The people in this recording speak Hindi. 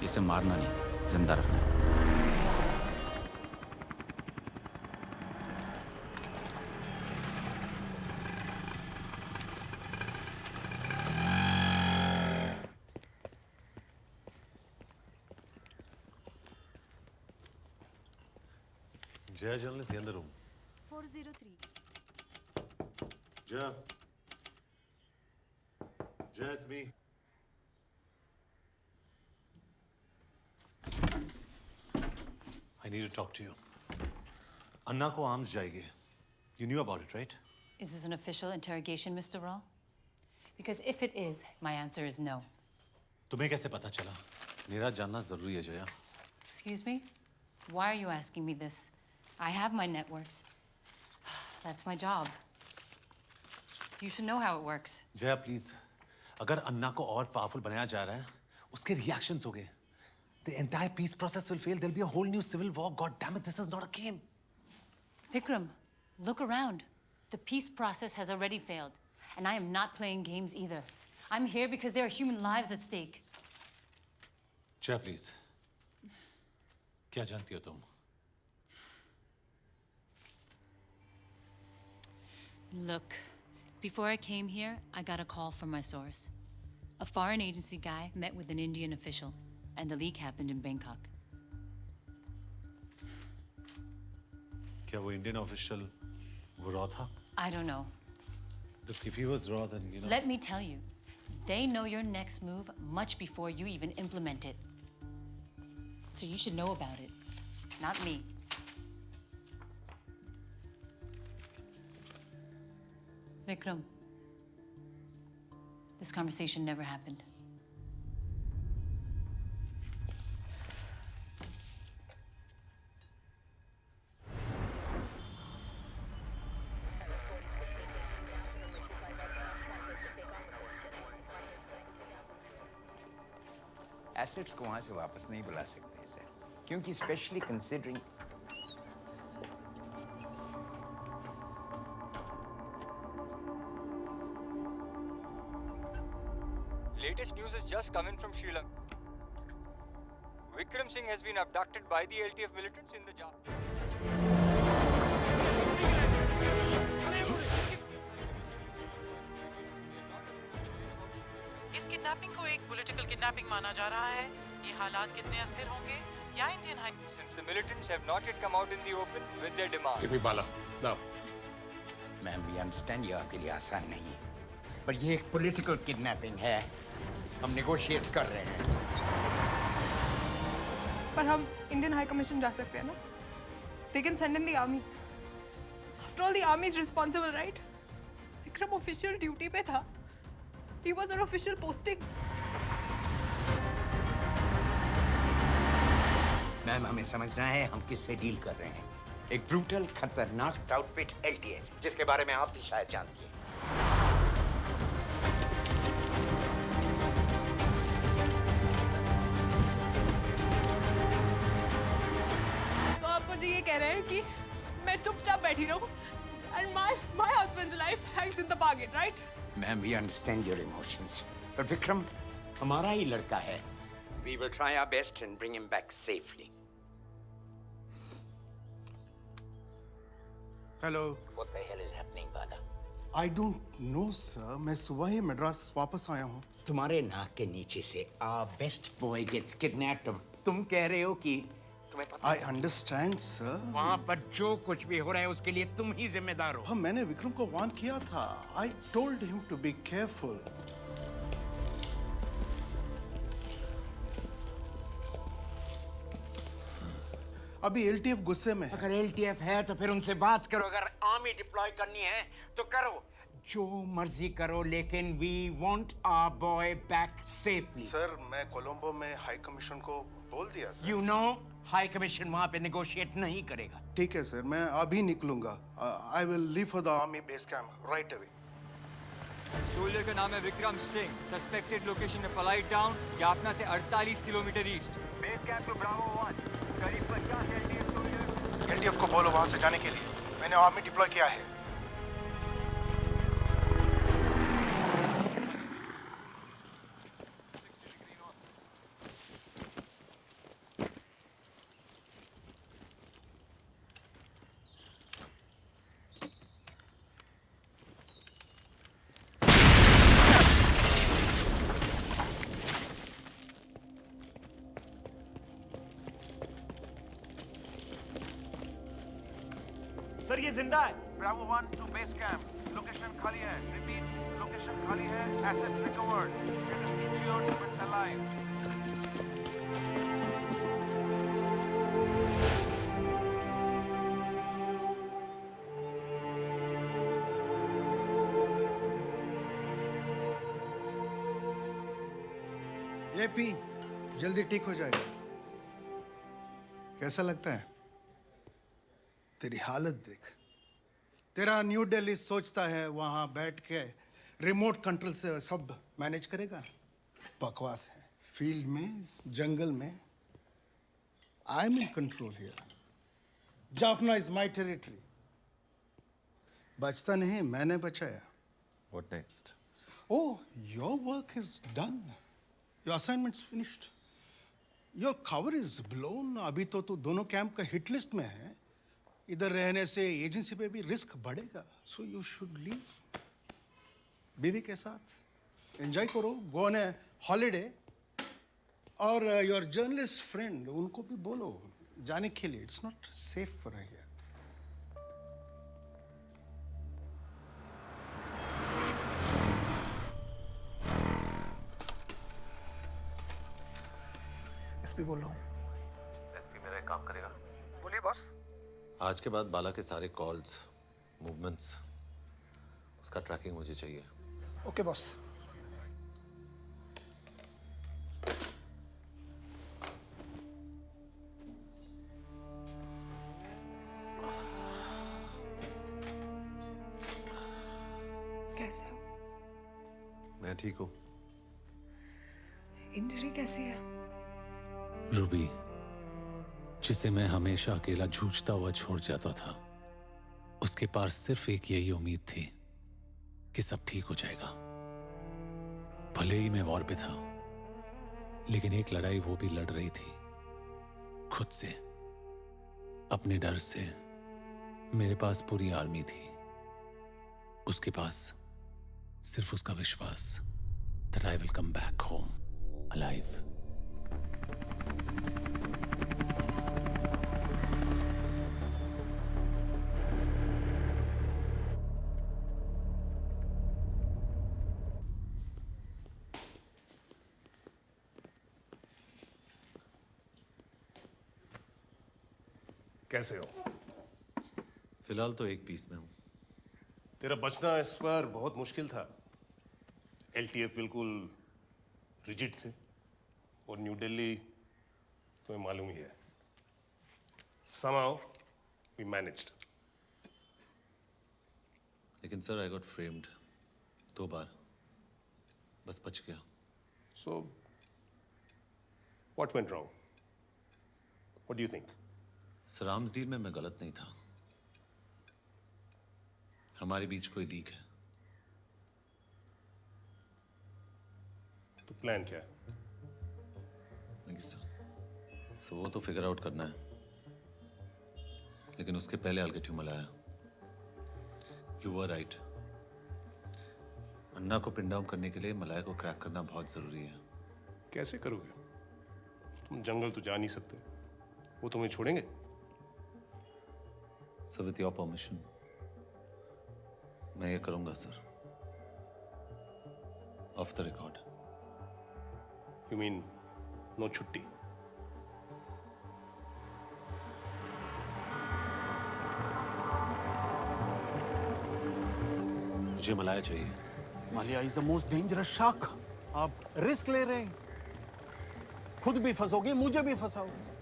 इसे मारना नहीं, जिंदा रखना है। Jaya journalist in the room. 403. Jaya. Jaya, it's me. I need to talk to you. Anna ko arms jayegi. You knew about it, right? Is this an official interrogation, Mr. Raw? Because if it is, my answer is no. तुम्हें कैसे पता चला? मेरा जानना जरूरी है Jaya. Excuse me? Why are you asking me this? I have my networks. That's my job. You should know how it works. Jaya please, अगर अन्ना को और पावरफुल बनाया जा रहा है, उसके रिएक्शंस होंगे. The entire peace process will fail. There'll be a whole new civil war. God damn it, this is not a game. Vikram, look around. The peace process has already failed. And I am not playing games either. I'm here because there are human lives at stake. Jaya please, क्या जानती हो तुम? Look, before I came here, I got a call from my source. A foreign agency guy met with an Indian official, and the leak happened in Bangkok. क्या वो इंडियन ऑफिशियल वो रॉ था? I don't know. Look, if he was raw, then you know. Let me tell you, they know your next move much before you even implement it. So you should know about it, not me. Vikram, this conversation never happened. Assets को वहां से वापस नहीं बुला सकते सर, क्योंकि specially considering Latest news is just coming from Sri Lanka. Vikram Singh has been abducted by the LTF militants in the Java. इस किडनैपिंग को एक पॉलिटिकल किडनैपिंग माना जा रहा है. ये हालात कितने अस्थिर होंगे या Indian high. Since the militants have not yet come out in the open with their demands. Give me Bala. Now. Ma'am we understand ये आपके लिए आसान नहीं है, पर ये एक पॉलिटिकल किडनैपिंग है. हम नेगोशिएट कर रहे हैं. पर हम इंडियन हाई कमीशन जा सकते हैं ना? They can send in the army. After all, the army is responsible, right? Vikram official duty पे था. He was on official posting. Ma'am हमें समझना है हम किससे डील कर रहे हैं. एक ब्रूटल खतरनाक आउटफिट LTF, जिसके बारे में आप भी शायद जानती हैं. तो आप मुझे ये कह रहे हैं कि मैं चुपचाप बैठी रहूं and my husband's life hangs in the bargain, right? Ma'am we understand your emotions, पर विक्रम हमारा ही लड़का है. We will try our best and bring him back safely. Hello. What the hell is happening, Bala? I don't know sir. मैं सुबह ही मद्रास वापस आया हूँ. तुम्हारे नाक के नीचे से our best boy gets kidnapped. तुम कह रहे हो कि तुम्हें पता आई अंडरस्टैंड सर. वहाँ पर जो कुछ भी हो रहा है उसके लिए तुम ही जिम्मेदार हो. हाँ, मैंने विक्रम को वार्न किया था. I told him to be careful. अभी LTF गुस्से में है. अगर LTF है तो फिर उनसे बात करो. अगर आर्मी डिप्लॉय करनी है तो करो. जो मर्जी करो, लेकिन we want our boy back safely. Sir, मैं कोलंबो में हाई कमीशन को बोल दिया sir. You know, high commission वहाँ पे नेगोशिएट नहीं करेगा. ठीक है सर, मैं अभी निकलूंगा. I will leave for the army base camp right away. Soldier का नाम है विक्रम सिंह. सस्पेक्टेड लोकेशन में पलाई टाउन, जाफना से 48 kilometre east. Base camp two Bravo 1. करीब 50 LTF सोल्जर. LTF को बोलो वहां से जाने के लिए. मैंने आर्मी डिप्लॉय किया है. ये जिंदा है। Bravo 1 to base camp. Location खाली है. Repeat. Location खाली है. Assets recovered. It is ensured it's alive. ये पी, जल्दी ठीक हो जाएगा। कैसा लगता है? तेरी हालत देख। तेरा न्यू दिल्ली सोचता है वहां बैठ के रिमोट कंट्रोल से सब मैनेज करेगा। बकवास है। फील्ड में, जंगल में, I am in control here. Jaffna is my territory. बचता नहीं, मैंने बचाया। What next? Oh, your work is done. Your assignment's finished. Your cover is blown. अभी तो तू दोनों कैंप का हिट लिस्ट में है। इधर रहने से एजेंसी पे भी रिस्क बढ़ेगा। So you should leave. बीवी के साथ एंजॉय करो, go on a holiday. और your journalist friend उनको भी बोलो जाने के लिए। It's not safe for her here. SP बोल रहा हूँ। एसपी मेरा एक काम करेगा। बोलिए बॉस। आज के बाद बाला के सारे कॉल्स, मूवमेंट्स, उसका ट्रैकिंग मुझे चाहिए। Okay boss. कैसे हो? मैं ठीक हूँ। इंजरी कैसी है? रूबी, जिसे मैं हमेशा अकेला जूझता हुआ छोड़ जाता था, उसके पास सिर्फ एक यही उम्मीद थी कि सब ठीक हो जाएगा। भले ही मैं वॉर पे था, लेकिन एक लड़ाई वो भी लड़ रही थी, खुद से, अपने डर से। मेरे पास पूरी आर्मी थी, उसके पास सिर्फ उसका विश्वास that I will come back home alive. कैसे हो? फिलहाल तो एक पीस में हूं। तेरा बचना इस पर बहुत मुश्किल था। एलटीएफ बिल्कुल रिजिड थे और न्यू दिल्ली तुम्हें मालूम ही है। Somehow we managed. लेकिन सर आई गॉट फ्रेम्ड 2 बार, बस बच गया। So what went wrong? What do you think? Sir arms deal में मैं गलत नहीं था। हमारे बीच कोई लीक है। तो प्लान क्या है? Thank you sir. सो वो तो फिगर आउट करना है, लेकिन उसके पहले I'll get you Malaya. You were right. अन्ना को पिन डाउन करने के लिए मलाया को क्रैक करना बहुत जरूरी है। कैसे करोगे? तुम जंगल तो जा नहीं सकते, वो तुम्हें छोड़ेंगे? सर विथ योर परमिशन मैं ये करूंगा sir, off the record. You mean no छुट्टी? मुझे मलाया चाहिए। मालिया is the most dangerous shark. आप रिस्क ले रहे हैं, खुद भी फंसोगे, मुझे भी फंसाओगे।